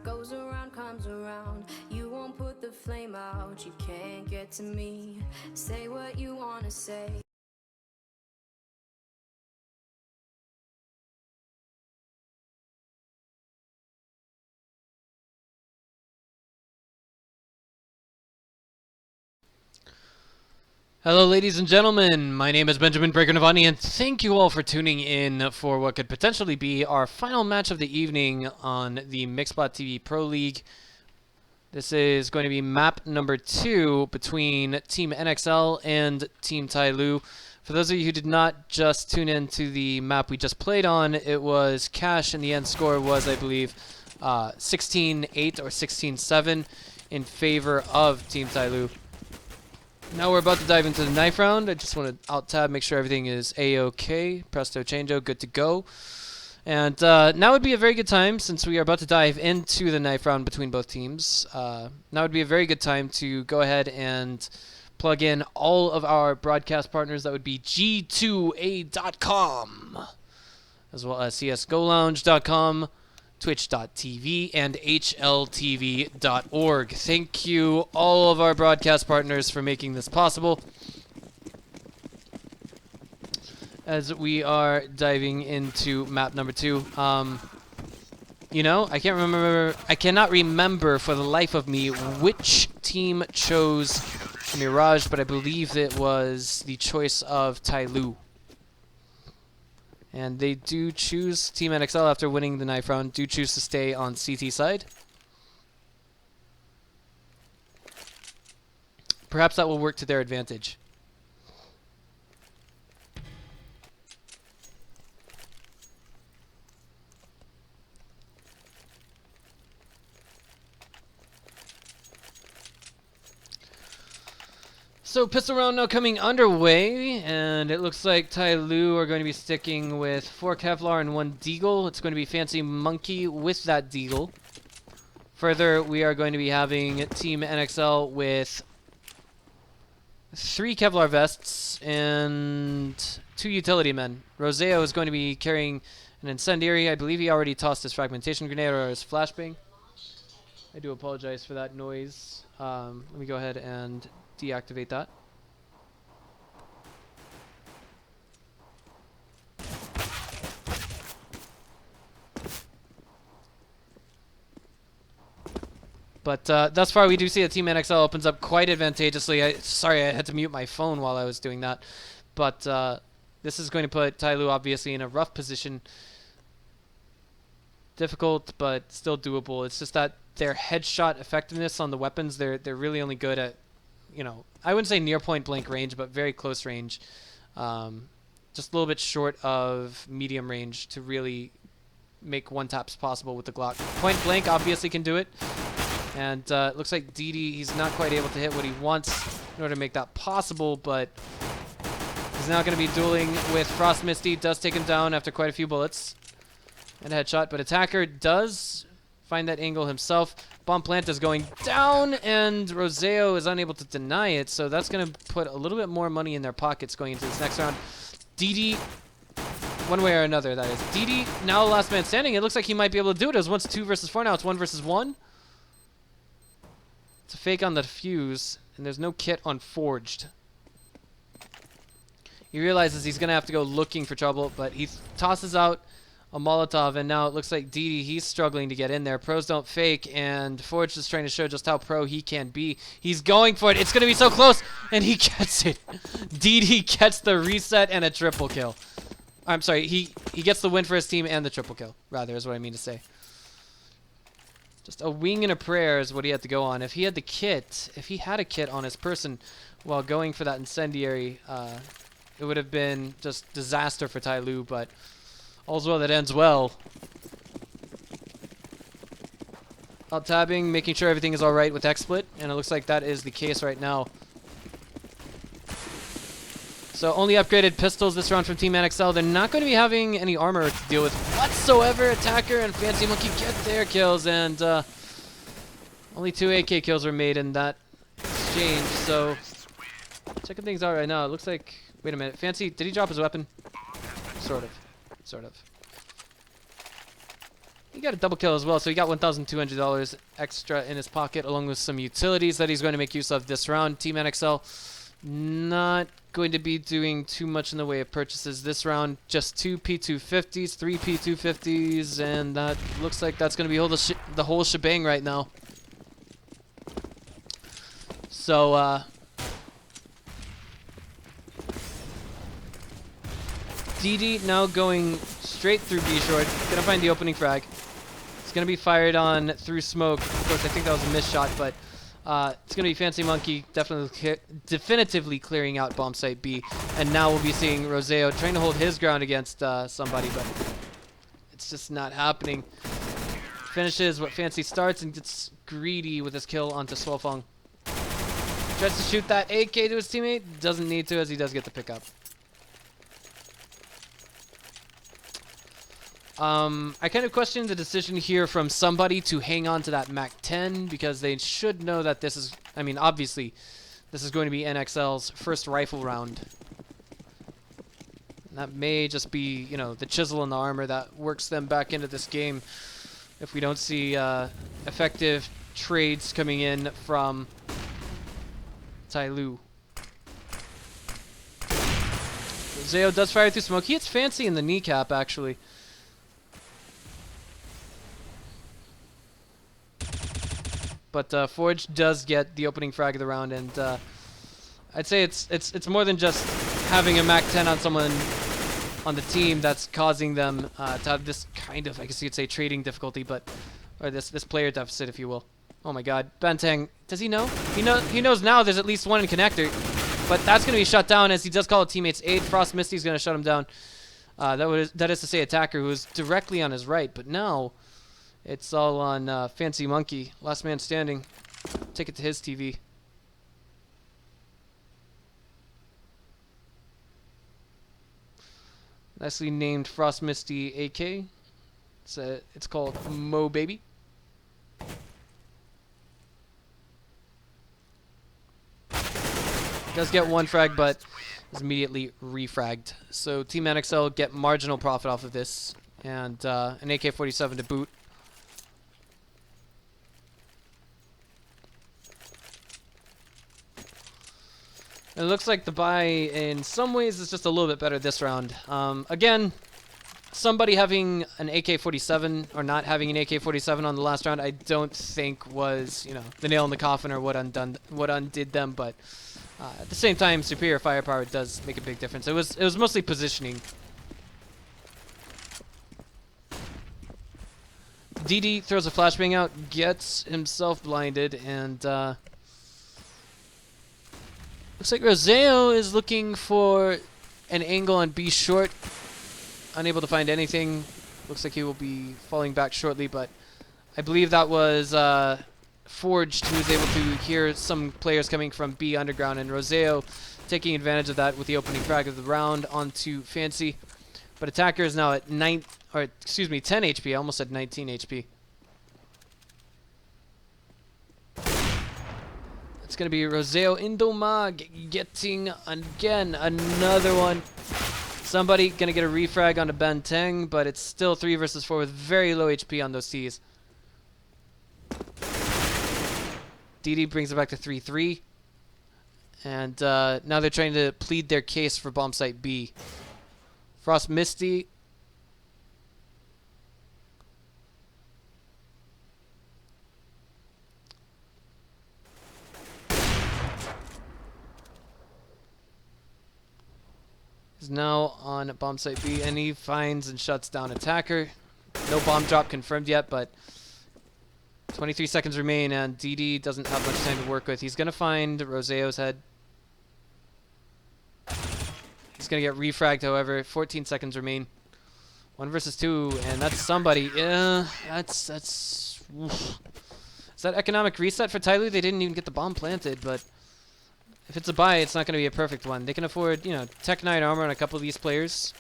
Goes around, comes around. You won't put the flame out. You can't get to me. Say what you wanna say. Hello, ladies and gentlemen. My name is Benjamin Breaker Navani, and thank you all for tuning in for what could potentially be our final match of the evening on the Mixbot TV Pro League. This is going to be map number 2 between Team NXL and Team TyLoo. For those of you who did not just tune in to the map we just played on, it was Cash, and the end score was, I believe, 16-8 or 16-7 in favor of Team TyLoo. Now we're about to dive into the knife round. I just want to alt-tab, make sure everything is A-OK. Presto changeo, good to go. And now would be a very good time, since we are about to dive into the knife round between both teams. Now would be a very good time to go ahead and plug in all of our broadcast partners. That would be G2A.com, as well as CSGoLounge.com, Twitch.tv, and HLTV.org. Thank you, all of our broadcast partners, for making this possible. As we are diving into map number 2, you know, I cannot remember for the life of me which team chose Mirage, but I believe it was the choice of TyLoo. And they do choose, Team NXL, after winning the knife round, do choose to stay on CT side. Perhaps that will work to their advantage. So pistol round now coming underway, and it looks like TyLoo are going to be sticking with 4 Kevlar and 1 Deagle. It's going to be Fancy Monkey with that Deagle. Further, we are going to be having Team NXL with 3 Kevlar vests and 2 utility men. Roseo is going to be carrying an incendiary. I believe he already tossed his fragmentation grenade or his flashbang. I do apologize for that noise. Let me go ahead and deactivate that. But thus far, we do see that Team NXL opens up quite advantageously. Sorry, I had to mute my phone while I was doing that. But this is going to put TyLoo obviously in a rough position. Difficult, but still doable. It's just that their headshot effectiveness on the weapons, they're really only good at, you know, I wouldn't say near point blank range, but very close range. Just a little bit short of medium range to really make one-taps possible with the Glock. Point blank obviously can do it. And it looks like DD, he's not quite able to hit what he wants in order to make that possible, but he's now going to be dueling with Frost Misty. Does take him down after quite a few bullets. And a headshot, but Attacker does find that angle himself. Bomb plant is going down, and Roseo is unable to deny it, so that's going to put a little bit more money in their pockets going into this next round. DD, one way or another, that is. DD, now last man standing. It looks like he might be able to do it. It was once 2 versus 4, now it's 1 versus 1. It's a fake on the fuse, and there's no kit on Forged. He realizes he's going to have to go looking for trouble, but he tosses out a Molotov, and now it looks like DD, he's struggling to get in there. Pros don't fake, and Forged is trying to show just how pro he can be. He's going for it. It's going to be so close, and he gets it. DD gets the reset and a triple kill. I'm sorry, he gets the win for his team and the triple kill, rather, is what I mean to say. Just a wing and a prayer is what he had to go on. If he had the kit, if he had a kit on his person while going for that incendiary, it would have been just disaster for TyLoo, but all's well that ends well. Alt-tabbing, making sure everything is alright with XSplit, and it looks like that is the case right now. So only upgraded pistols this round from Team NXL. They're not going to be having any armor to deal with whatsoever. Attacker and Fancy Monkey get their kills, and only 2 AK kills were made in that exchange. So checking things out right now. It looks like, wait a minute, Fancy, did he drop his weapon? Sort of. he got a double kill as well, so he got $1,200 extra in his pocket, along with some utilities that he's going to make use of this round. Team NXL not going to be doing too much in the way of purchases this round. Just 2 P250s, 3 P250s, and that looks like that's going to be the whole shebang right now. So, DD now going straight through B short, gonna find the opening frag. It's gonna be fired on through smoke. Of course, I think that was a missed shot, but it's gonna be Fancy Monkey definitively clearing out bomb site B. And now we'll be seeing Roseo trying to hold his ground against somebody, but it's just not happening. Finishes what Fancy starts and gets greedy with his kill onto Swolfong. Tries to shoot that AK to his teammate, doesn't need to as he does get the pickup. I kind of question the decision here from somebody to hang on to that MAC-10 because they should know that this is, I mean, obviously, this is going to be NXL's first rifle round. And that may just be, you know, the chisel in the armor that works them back into this game if we don't see effective trades coming in from TyLoo. Zeo does fire through smoke. He hits Fancy in the kneecap, actually. But Forge does get the opening frag of the round, and I'd say it's more than just having a MAC-10 on someone on the team that's causing them to have this kind of, I guess you could say, trading difficulty, or this player deficit, if you will. Oh my God, Banteng, does he know? He knows now. There's at least one in connector, but that's going to be shut down as he does call a teammate's aid. Frost Misty's going to shut him down. That is to say, Attacker, who is directly on his right, but now it's all on Fancy Monkey. Last man standing. Take it to his TV. Nicely named Frost Misty AK. It's called Mo Baby. Does get one frag, but is immediately refragged. So Team NXL get marginal profit off of this, and an AK-47 to boot. It looks like the buy in some ways is just a little bit better this round. Again, somebody having an AK-47 or not having an AK-47 on the last round, I don't think was, you know, the nail in the coffin or what undid them. But at the same time, superior firepower does make a big difference. It was mostly positioning. DD throws a flashbang out, gets himself blinded, and looks like Roseo is looking for an angle on B short. Unable to find anything. Looks like he will be falling back shortly, but I believe that was Forged, who was able to hear some players coming from B underground, and Roseo taking advantage of that with the opening frag of the round onto Fancy. But Attacker is now at 10 HP. I almost said 19 HP. It's going to be Roseo Indomag getting, again, another one. Somebody going to get a refrag onto Banteng, but it's still 3 versus 4 with very low HP on those T's. DD brings it back to 3-3. And now they're trying to plead their case for bomb site B. Frost Misty. Is now on bomb site B, and he finds and shuts down Attacker. No bomb drop confirmed yet, but 23 seconds remain, and DD doesn't have much time to work with. He's going to find Roseo's head. He's going to get refragged, however. 14 seconds remain. 1 versus 2, and that's somebody. Yeah, that's... Oof. Is that economic reset for TyLoo? They didn't even get the bomb planted, but if it's a buy, it's not going to be a perfect one. They can afford, you know, Tech 9 armor on a couple of these players.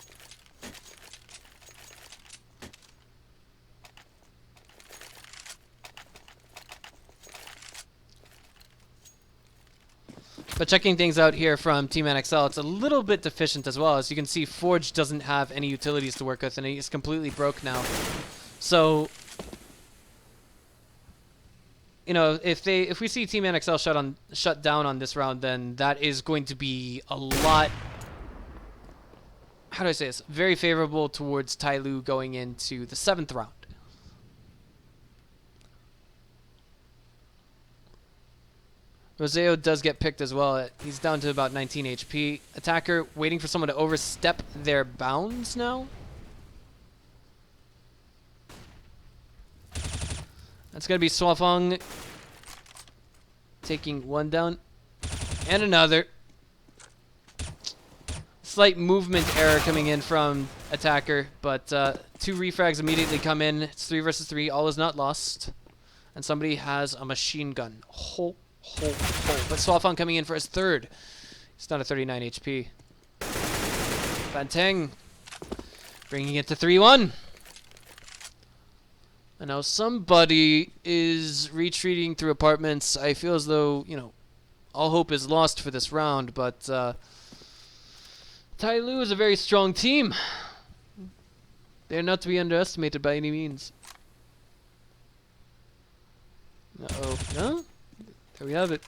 But checking things out here from Team NXL, it's a little bit deficient as well. As you can see, Forge doesn't have any utilities to work with, and he's completely broke now. So you know, if we see Team NXL shut down on this round, then that is going to be a lot. How do I say this? Very favorable towards TyLoo going into the 7th round. Roseo does get picked as well. He's down to about 19 HP. Attacker waiting for someone to overstep their bounds now. That's going to be Swafong taking one down and another. Slight movement error coming in from Attacker, but 2 refrags immediately come in. It's 3 versus 3. All is not lost. And somebody has a machine gun. But Swafong coming in for his 3rd. He's down to 39 HP. Banteng bringing it to 3-1. And now somebody is retreating through apartments. I feel as though, you know, all hope is lost for this round, but TyLoo is a very strong team. They're not to be underestimated by any means. Uh-oh. No? There we have it.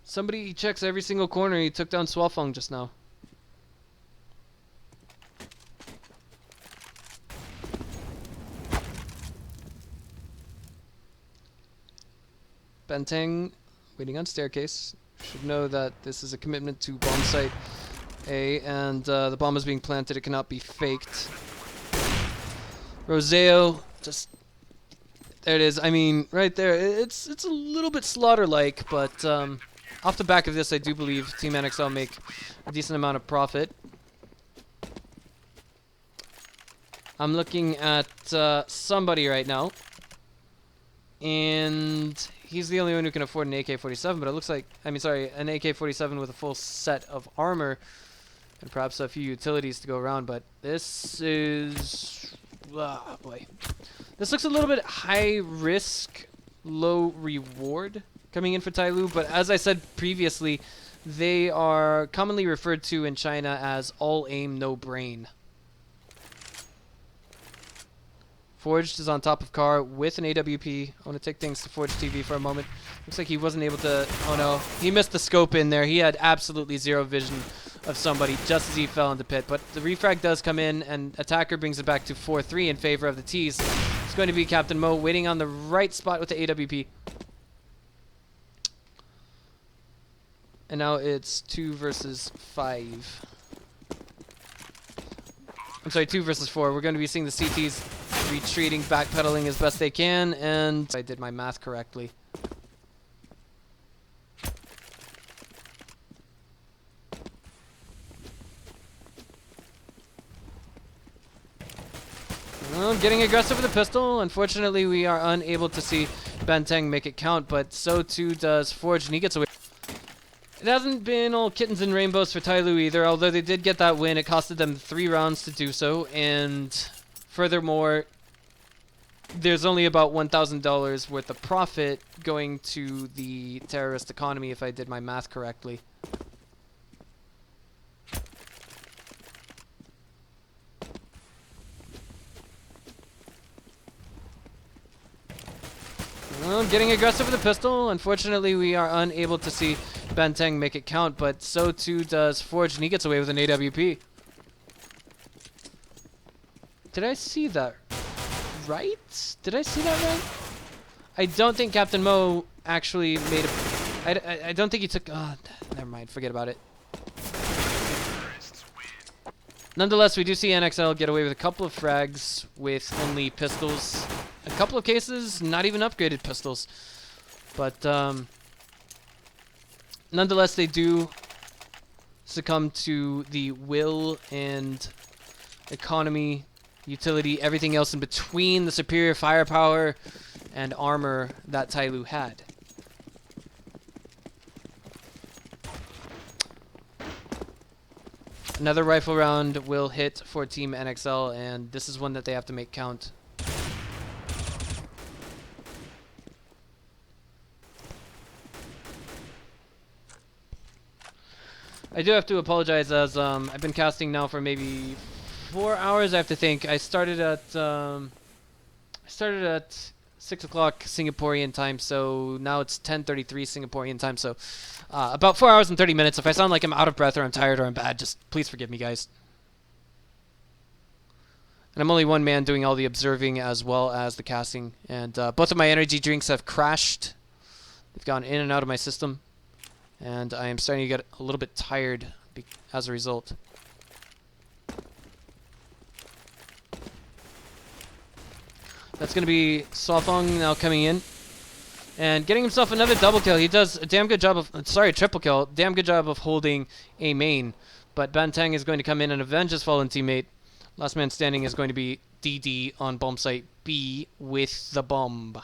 Somebody checks every single corner. He took down Swafong just now. Banteng waiting on staircase. Should know that this is a commitment to bomb site A, and the bomb is being planted. It cannot be faked. Roseo just... There it is. I mean, right there. It's a little bit slaughter-like, but off the back of this, I do believe Team NXL make a decent amount of profit. I'm looking at somebody right now, and he's the only one who can afford an AK-47, but it looks like, I mean, sorry, an AK-47 with a full set of armor and perhaps a few utilities to go around, but this is... Oh, boy. This looks a little bit high risk, low reward coming in for TyLoo, but as I said previously, they are commonly referred to in China as all aim, no brain. Forged is on top of car with an AWP. I want to take things to Forged TV for a moment. Looks like he wasn't able to... Oh no, he missed the scope in there. He had absolutely zero vision of somebody just as he fell into pit. But the refrag does come in, and Attacker brings it back to 4-3 in favor of the T's. It's going to be Captain Mo waiting on the right spot with the AWP. And now it's 2 versus 5. I'm sorry, 2 versus 4. We're going to be seeing the CTs retreating, backpedaling as best they can, and I did my math correctly. Well, getting aggressive with the pistol. Unfortunately, we are unable to see Banteng make it count, but so too does Forge, and he gets away. It hasn't been all kittens and rainbows for TyLoo either, although they did get that win. It costed them 3 rounds to do so, and furthermore, there's only about $1,000 worth of profit going to the terrorist economy, if I did my math correctly. Well, getting aggressive with the pistol. Unfortunately, we are unable to see Banteng make it count, but so too does Forge, and he gets away with an AWP. Did I see that right? Did I see that right? I don't think Captain Mo actually made a... I don't think he took... Oh, never mind. Forget about it. Nonetheless, we do see NXL get away with a couple of frags with only pistols. A couple of cases, not even upgraded pistols. But, nonetheless, they do succumb to the will and economy, utility, everything else in between the superior firepower and armor that TyLoo had. Another rifle round will hit for Team NXL, and this is one that they have to make count. I do have to apologize, as I've been casting now for maybe 4 hours. I have to think. I started at 6 o'clock Singaporean time, so now it's 10:33 Singaporean time, so about 4 hours and 30 minutes. If I sound like I'm out of breath or I'm tired or I'm bad, just please forgive me, guys. And I'm only one man doing all the observing as well as the casting, and both of my energy drinks have crashed. They've gone in and out of my system, and I am starting to get a little bit tired as a result. That's going to be Swafong now coming in and getting himself another double kill. He does a damn good job of, triple kill. Damn good job of holding a main. But Bantang is going to come in and avenge his fallen teammate. Last man standing is going to be DD on bomb site B with the bomb.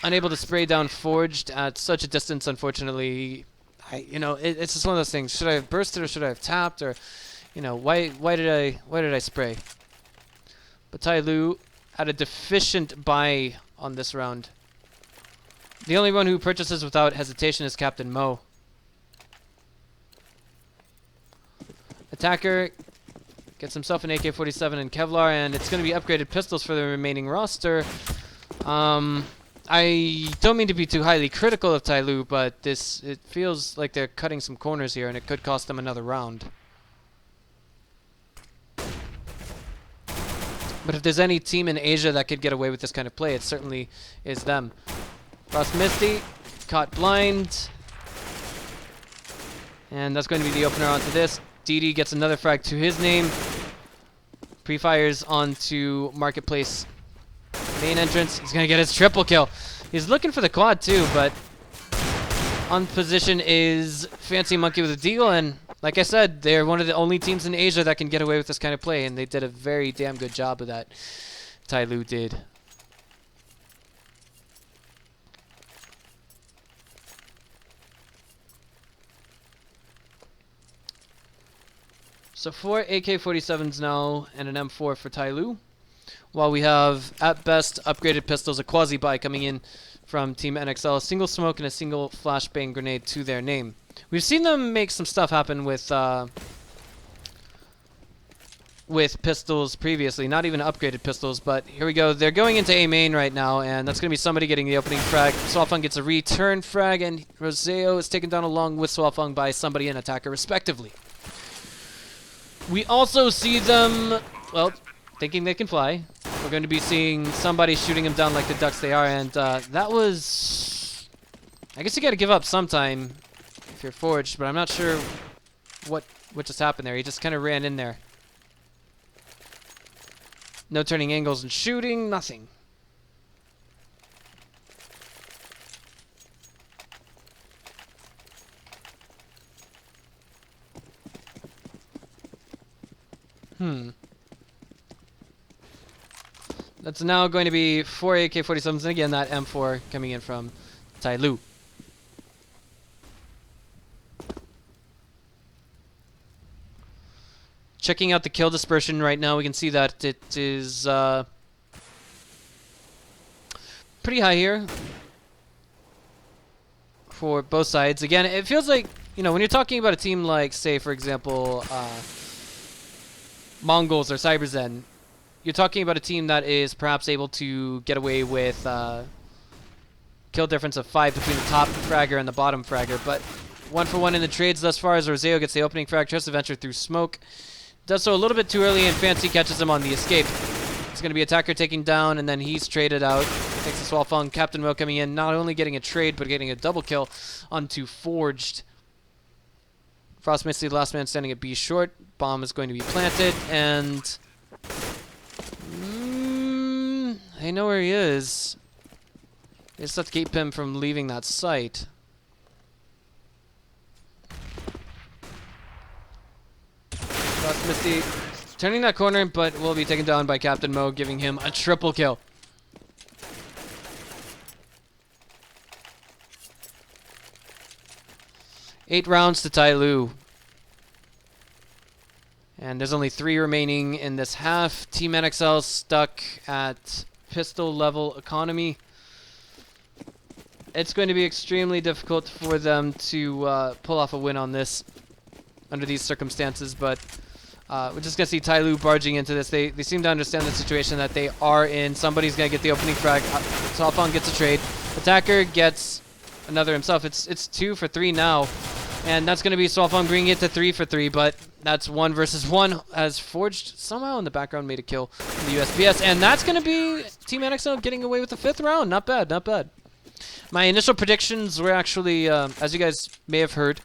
Unable to spray down Forged at such a distance, unfortunately. It's just one of those things. Should I have bursted or should I have tapped, or why did I spray? But TyLoo had a deficient buy on this round. The only one who purchases without hesitation is Captain Mo. Attacker gets himself an AK-47 and Kevlar, and it's going to be upgraded pistols for the remaining roster. I don't mean to be too highly critical of TyLoo, but it feels like they're cutting some corners here, and it could cost them another round. But if there's any team in Asia that could get away with this kind of play, it certainly is them. Frost Misty, caught blind. And that's going to be the opener onto this. DD gets another frag to his name. Pre-fires onto Marketplace main entrance. He's going to get his triple kill. He's looking for the quad too, but on position is Fancy Monkey with a deal, and like I said, they're one of the only teams in Asia that can get away with this kind of play, and they did a very damn good job of that. TyLoo did. So 4 AK-47s now and an M4 for TyLoo, while we have, at best, upgraded pistols, a quasi-buy coming in from Team NXL, a single smoke and a single flashbang grenade to their name. We've seen them make some stuff happen with pistols previously, not even upgraded pistols, but here we go. They're going into A main right now, and that's going to be somebody getting the opening frag. Swafong gets a return frag, and Roseo is taken down along with Swafong by somebody and Attacker, respectively. We also see them, well, thinking they can fly. We're going to be seeing somebody shooting them down like the ducks they are, and that was... I guess you got to give up sometime if you're Forged, but I'm not sure what just happened there. He just kind of ran in there. No turning angles and shooting, nothing. That's now going to be 4 AK-47s, and again, that M4 coming in from TyLoo. Checking out the kill dispersion right now, we can see that it is pretty high here for both sides. Again, it feels like, when you're talking about a team like, say, for example, Mongols or CyberZen, you're talking about a team that is perhaps able to get away with kill difference of 5 between the top fragger and the bottom fragger, but 1-for-1 in the trades thus far as Roseo gets the opening frag, tries to venture through smoke. Does so a little bit too early, and Fancy catches him on the escape. It's going to be Attacker taking down, and then he's traded out. Thanks to Swafong. Captain Mo coming in, not only getting a trade, but getting a double kill onto Forged. Frost Misty, the last man standing at B short. Bomb is going to be planted, and... they know where he is. They just have to keep him from leaving that site. Frost Misty turning that corner, but will be taken down by Captain Mo, giving him a triple kill. Eight rounds to TyLoo. And there's only 3 remaining in this half. Team NXL stuck at pistol level economy. It's going to be extremely difficult for them to pull off a win on this under these circumstances, but We're just going to see TyLoo barging into this. They seem to understand the situation that they are in. Somebody's going to get the opening frag. Swafong gets a trade. Attacker gets another himself. It's 2 for 3 now. And that's going to be Swafong bringing it to 3 for 3. But that's 1 versus 1 as Forged somehow in the background made a kill in the USBS. And that's going to be Team NXL getting away with the 5th round. Not bad, not bad. My initial predictions were actually, as you guys may have heard,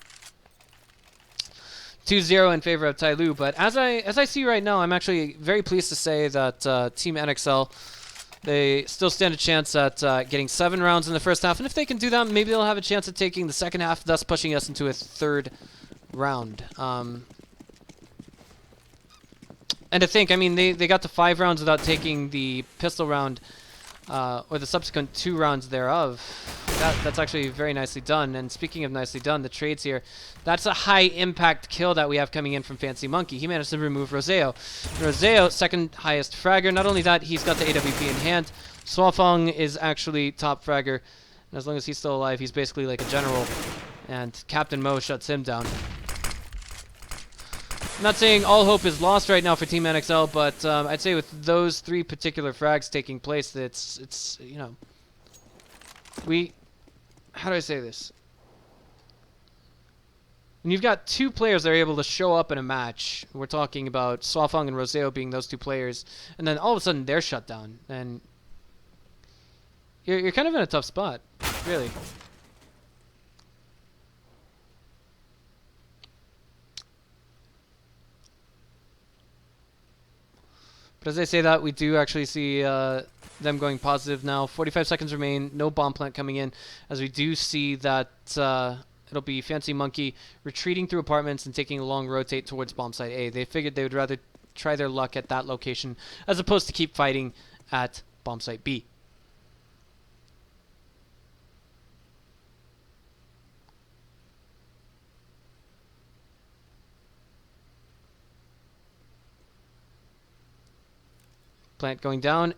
2-0 in favor of TyLoo, but as I see right now, I'm actually very pleased to say that Team NXL, they still stand a chance at getting 7 rounds in the first half, and if they can do that, maybe they'll have a chance at taking the second half, thus pushing us into a 3rd round. And to think, I mean, they got to 5 rounds without taking the pistol round, or the subsequent 2 rounds thereof. That's actually very nicely done. And speaking of nicely done, the trades here, that's a high impact kill that we have coming in from Fancy Monkey. He managed to remove Roseo. Roseo, second highest fragger. Not only that, he's got the AWP in hand. Swafong is actually top fragger. And as long as he's still alive, he's basically like a general. And Captain Mo shuts him down. I'm not saying all hope is lost right now for Team NXL, but I'd say with those 3 particular frags taking place, it's you know, how do I say this? When you've got 2 players that are able to show up in a match, we're talking about Swafong and Roseo being those 2 players, and then all of a sudden they're shut down, and you're kind of in a tough spot, really. But as I say that, we do actually see them going positive now. 45 seconds remain, no bomb plant coming in, as we do see that it'll be Fancy Monkey retreating through apartments and taking a long rotate towards bomb site A. They figured they would rather try their luck at that location as opposed to keep fighting at bomb site B. Plant going down.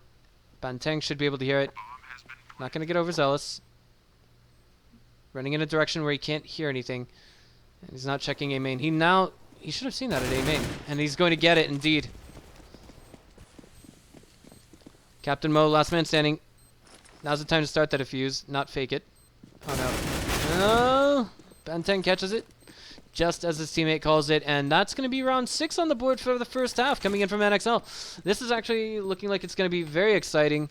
Banteng should be able to hear it. Not going to get overzealous. Running in a direction where he can't hear anything. And he's not checking A main. He should have seen that at A main. And he's going to get it indeed. Captain Mo, last man standing. Now's the time to start that defuse, not fake it. Oh no. No! Banteng catches it. Just as his teammate calls it, and that's going to be round 6 on the board for the first half, coming in from NXL. This is actually looking like it's going to be very exciting,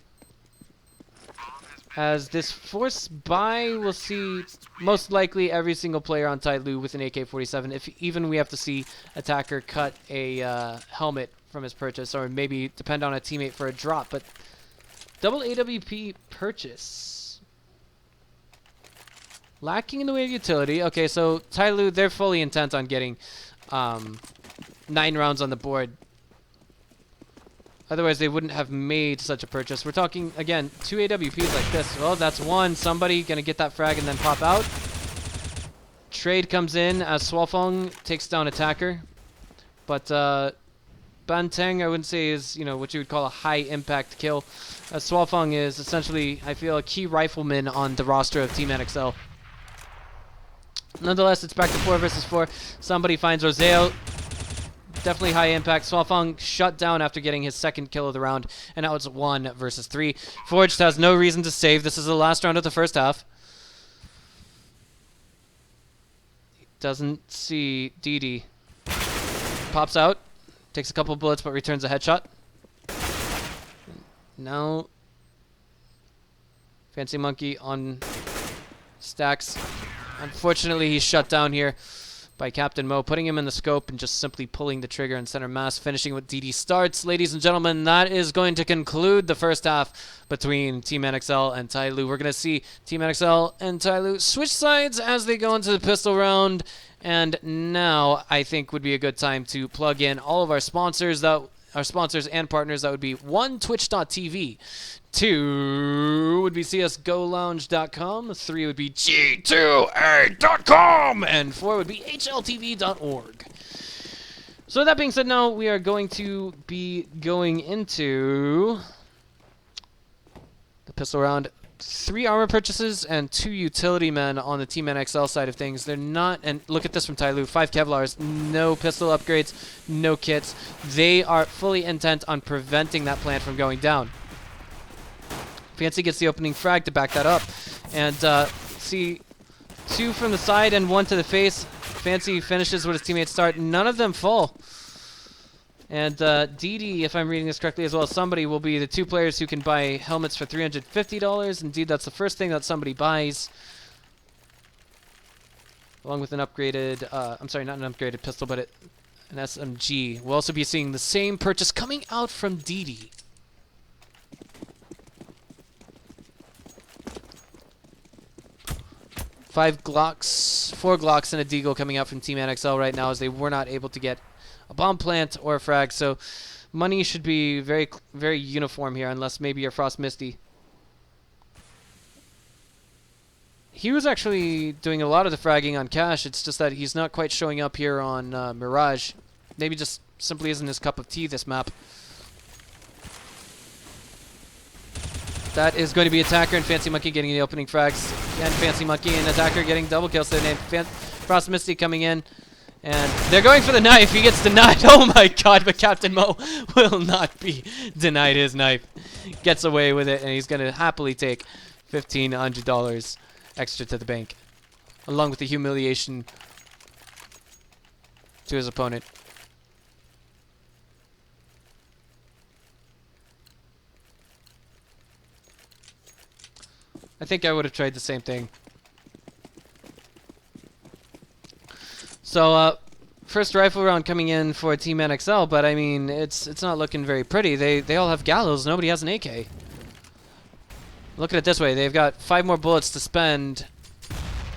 as this force buy will see most likely every single player on TyLoo with an AK-47, if even we have to see Attacker cut a helmet from his purchase, or maybe depend on a teammate for a drop, but double AWP purchase. Lacking in the way of utility. Okay, so TyLoo, they're fully intent on getting 9 rounds on the board. Otherwise, they wouldn't have made such a purchase. We're talking, again, 2 AWPs like this. Well, that's 1. Somebody going to get that frag and then pop out. Trade comes in as Swafong takes down Attacker. But Banteng, I wouldn't say is, you know, what you would call a high-impact kill. Swafong is essentially, I feel, a key rifleman on the roster of Team NXL. Nonetheless, it's back to 4 versus 4. Somebody finds Roseo. Definitely high impact. Swafong shut down after getting his 2nd kill of the round. And now it's 1 versus 3. Forged has no reason to save. This is the last round of the first half. He doesn't see DD. Pops out. Takes a couple bullets but returns a headshot. Now Fancy Monkey on stacks. Unfortunately, he's shut down here by Captain Mo, putting him in the scope and just simply pulling the trigger in center mass, finishing with DD starts. Ladies and gentlemen, that is going to conclude the first half between Team NXL and TyLoo. We're going to see Team NXL and TyLoo switch sides as they go into the pistol round. And now I think would be a good time to plug in all of our sponsors and partners. That would be 1, Twitch.tv. 2 would be CSGOLounge.com. 3 would be G2A.com. And 4 would be HLTV.org. So that being said, now we are going to be going into the pistol round. 3 armor purchases and 2 utility men on the Team NXL side of things. They're not, and look at this from TyLoo, 5 Kevlars, no pistol upgrades, no kits. They are fully intent on preventing that plant from going down. Fancy gets the opening frag to back that up. And see, 2 from the side and 1 to the face. Fancy finishes what his teammates start. None of them fall. And DD, if I'm reading this correctly as well as somebody, will be the 2 players who can buy helmets for $350. Indeed, that's the first thing that somebody buys. Along with an upgraded, I'm sorry, not an upgraded pistol, but an SMG. We'll also be seeing the same purchase coming out from DD. Four Glocks, and a Deagle coming out from Team NXL right now, as they were not able to get a bomb plant or a frag. So money should be very, very uniform here, unless maybe you're Frost Misty. He was actually doing a lot of the fragging on Cash. It's just that he's not quite showing up here on Mirage. Maybe just simply isn't his cup of tea, this map. That is going to be Attacker and Fancy Monkey getting the opening frags. And Fancy Monkey and Attacker getting double kills. So Frost Misty coming in. And they're going for the knife. He gets denied. Oh my god, but Captain Mo will not be denied his knife. Gets away with it, and he's going to happily take $1,500 extra to the bank, along with the humiliation to his opponent. I think I would have tried the same thing. So, first rifle round coming in for Team NXL, but I mean, it's not looking very pretty. They all have gallows. Nobody has an AK. Look at it this way. They've got 5 more bullets to spend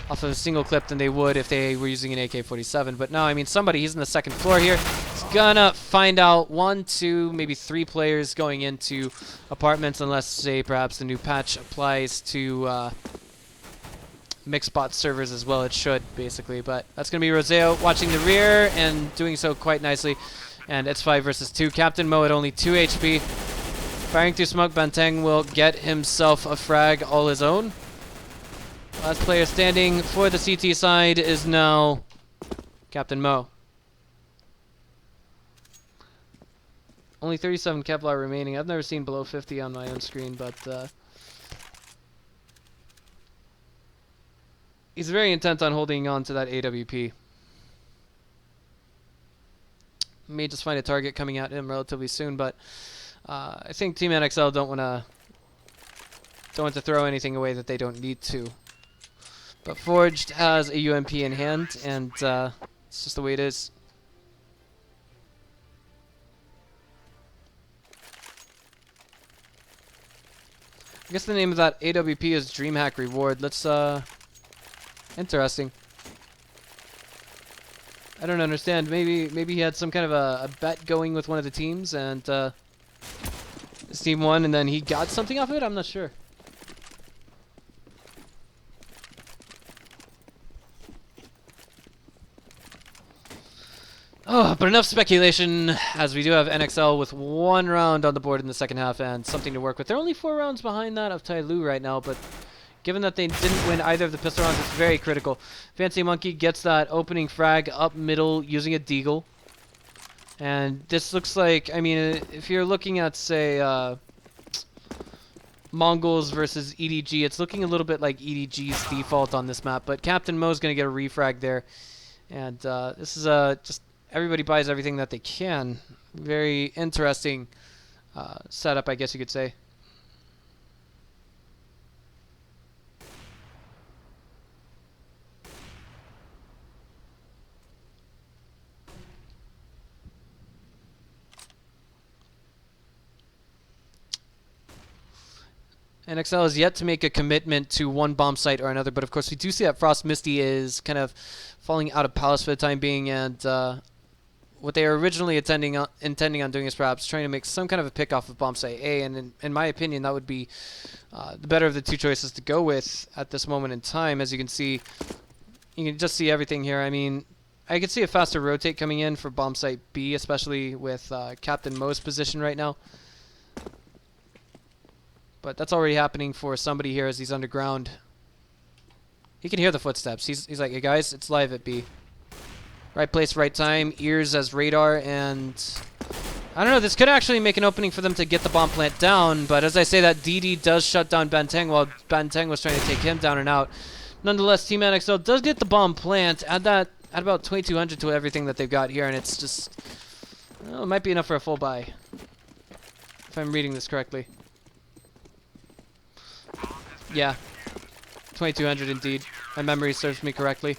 off of a single clip than they would if they were using an AK-47. But no, I mean, somebody, he's in the second floor here. He's gonna find out 1, 2, maybe 3 players going into apartments, unless, say, perhaps the new patch applies to mixed bot servers as well. It should, basically. But that's gonna be Roseo watching the rear and doing so quite nicely. And it's 5 versus 2. Captain Mo at only 2 HP. Firing through smoke, Banteng will get himself a frag all his own. Last player standing for the CT side is now Captain Mo. Only 37 Kevlar remaining. I've never seen below 50 on my own screen, but he's very intent on holding on to that AWP. May just find a target coming at him relatively soon, but I think Team NXL don't want to throw anything away that they don't need to. But Forged has a UMP in hand, and it's just the way it is. I guess the name of that AWP is DreamHack Reward. Let's interesting. I don't understand. Maybe he had some kind of a bet going with one of the teams, and his team won, and then he got something off of it. I'm not sure. Oh, but enough speculation, as we do have NXL with 1 round on the board in the second half and something to work with. They're only 4 rounds behind that of TyLoo right now, but given that they didn't win either of the pistol rounds, it's very critical. Fancy Monkey gets that opening frag up middle using a Deagle. And this looks like, I mean, if you're looking at, say, Mongols versus EDG, it's looking a little bit like EDG's default on this map, but Captain Mo's going to get a refrag there. And this is just everybody buys everything that they can. Very interesting setup, I guess you could say. NXL is yet to make a commitment to one bomb site or another, but of course we do see that Frost Misty is kind of falling out of Palace for the time being, and what they were originally intending on doing is perhaps trying to make some kind of a pick off of bomb site A, and in my opinion that would be the better of the 2 choices to go with at this moment in time. As you can see, you can just see everything here. I mean, I could see a faster rotate coming in for bomb site B, especially with Captain Mo's position right now. But that's already happening for somebody here as he's underground. He can hear the footsteps. He's like, hey guys, it's live at B. Right place, right time, ears as radar, and I don't know, this could actually make an opening for them to get the bomb plant down, but as I say that, DD does shut down Benteng while Benteng was trying to take him down and out. Nonetheless, Team NXL does get the bomb plant, add about 2200 to everything that they've got here, and it's just, well, it might be enough for a full buy, if I'm reading this correctly. Yeah, 2200 indeed. My memory serves me correctly.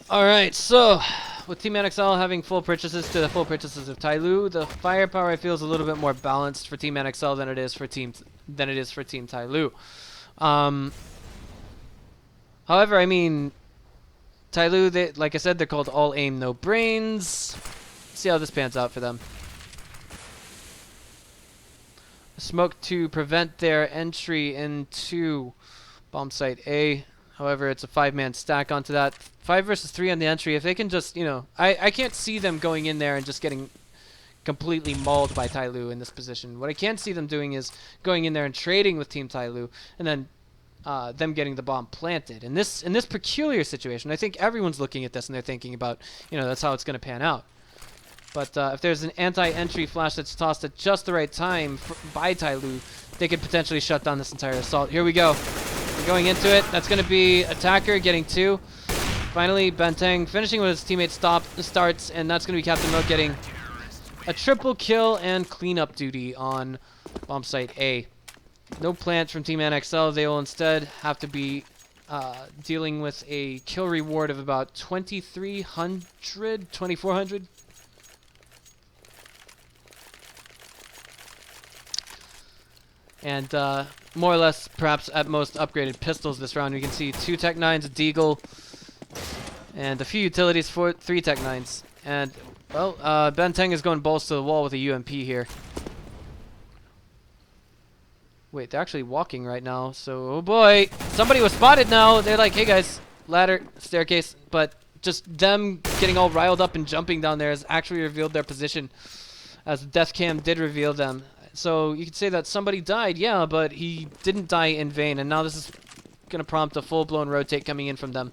Alright, so with Team NXL having full purchases to the full purchases of TyLoo, the firepower I feel is a little bit more balanced for Team NXL than it is for Team TyLoo. However, I mean, TyLoo, like I said, they're called all aim, no brains. Let's see how this pans out for them. Smoke to prevent their entry into bomb site A. However, it's a 5-man stack onto that. 5 versus 3 on the entry. If they can just, you know, I can't see them going in there and just getting completely mauled by TyLoo in this position. What I can see them doing is going in there and trading with Team TyLoo, and then them getting the bomb planted. In this peculiar situation, I think everyone's looking at this and they're thinking about, you know, that's how it's going to pan out. But if there's an anti-entry flash that's tossed at just the right time by TyLoo, they could potentially shut down this entire assault. Here we go. We're going into it. That's going to be Attacker getting 2. Finally, Benteng finishing with his teammate starts, and that's going to be Captain Mo getting a triple kill and cleanup duty on bomb site A. No plant from Team NXL. They will instead have to be dealing with a kill reward of about 2,300, 2,400. And more or less, perhaps at most, upgraded pistols this round. You can see 2 Tech 9s, a Deagle, and a few utilities for 3 Tech 9s. And, well, Benteng is going balls to the wall with a UMP here. Wait, they're actually walking right now, so, oh boy, somebody was spotted now. They're like, hey guys, ladder, staircase, but just them getting all riled up and jumping down there has actually revealed their position, as death cam did reveal them. So you could say that somebody died, yeah, but he didn't die in vain, and now this is going to prompt a full-blown rotate coming in from them.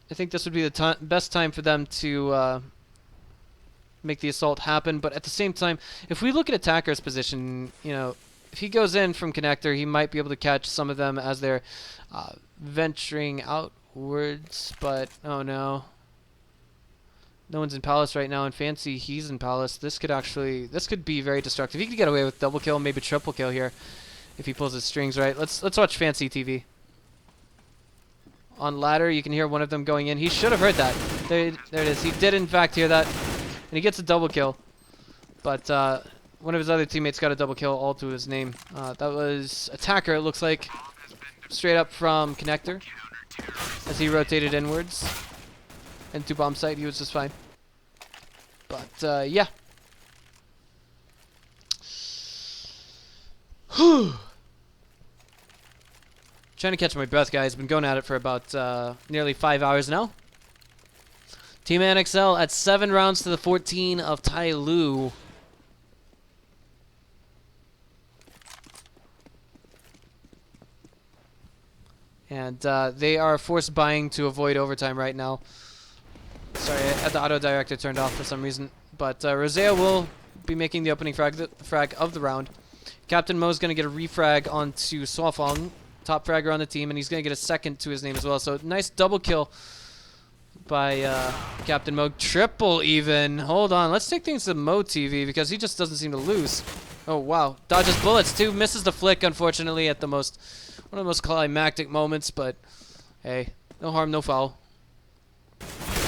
I think this would be the best time for them to make the assault happen, but at the same time, if we look at Attacker's position, you know, if he goes in from connector, he might be able to catch some of them as they're venturing outwards, but oh no. No one's in Palace right now, and Fancy, he's in Palace. This could be very destructive. He could get away with double kill, maybe triple kill here, if he pulls his strings right. Let's watch Fancy TV. On ladder, you can hear one of them going in. He should have heard that. There it is. He did in fact hear that, and he gets a double kill. But one of his other teammates got a double kill, all to his name. That was Attacker, it looks like, straight up from connector, as he rotated inwards. Into bomb site, he was just fine. But, yeah. Trying to catch my breath, guys. Been going at it for about nearly 5 hours now. Team NXL at 7 rounds to the 14 of TyLoo. And they are forced buying to avoid overtime right now. Sorry, I had the auto director turned off for some reason. But Rosea will be making the opening frag of the round. Captain Mo's going to get a refrag onto Swafong, top fragger on the team, and he's going to get a second to his name as well. So nice double kill by Captain Mo. Triple even. Hold on, let's take things to Mo TV because he just doesn't seem to lose. Oh wow, dodges bullets too. Misses the flick, unfortunately, at one of the most climactic moments. But hey, no harm, no foul.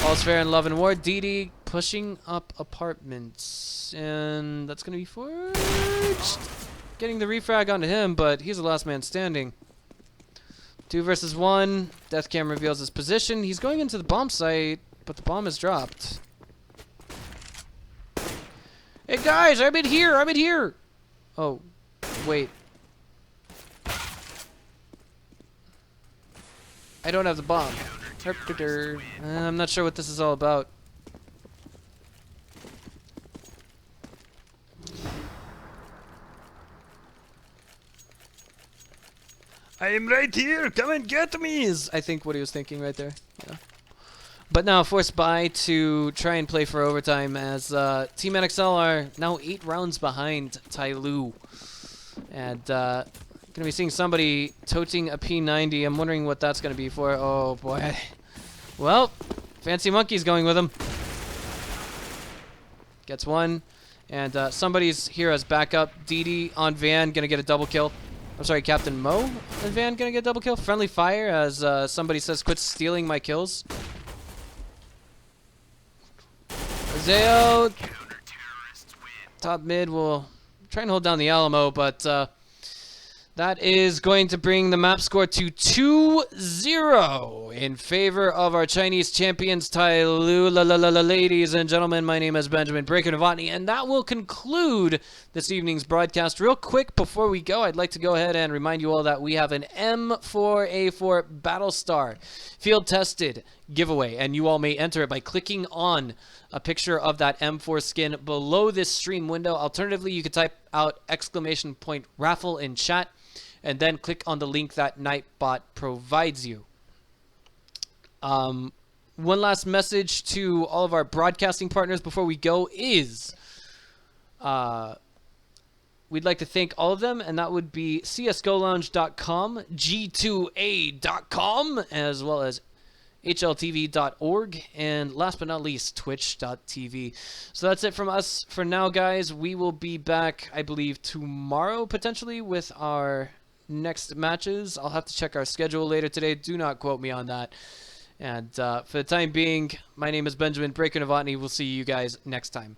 All's fair in love and war. DD pushing up apartments. And that's going to be forged. Getting the refrag onto him, but he's the last man standing. 2 versus 1. Deathcam reveals his position. He's going into the bomb site. but the bomb is dropped. Hey guys, I'm in here! I'm in here! Oh, wait. I don't have the bomb. I'm not sure what this is all about. I am right here. Come and get me. Is I think what he was thinking right there. Yeah. But now forced by to try and play for overtime as Team NXL are now 8 rounds behind TyLoo. And gonna be seeing somebody toting a P90. I'm wondering what that's gonna be for. Oh boy. Well, Fancy Monkey's going with him. Gets one. And somebody's here as backup. DD on Van, gonna get a double kill. I'm sorry, Captain Mo and Van gonna get a double kill. Friendly fire as somebody says, quit stealing my kills. Zeo, top mid will try and hold down the Alamo, but that is going to bring the map score to 2-0 in favor of our Chinese champions, TyLoo. Ladies and gentlemen, my name is Benjamin Breaker Novotny, and that will conclude this evening's broadcast. Real quick before we go, I'd like to go ahead and remind you all that we have an M4A4 Battlestar field tested giveaway, and you all may enter it by clicking on a picture of that M4 skin below this stream window. Alternatively, you could type out !raffle in chat and then click on the link that Nightbot provides you. One last message to all of our broadcasting partners before we go is we'd like to thank all of them, and that would be csgolounge.com, g2a.com, as well as hltv.org, and last but not least, twitch.tv. So that's it from us for now, guys. We will be back, I believe, tomorrow, potentially, with our next matches. I'll have to check our schedule later today. Do not quote me on that. And for the time being, my name is Benjamin Breaker Novotny. We'll see you guys next time.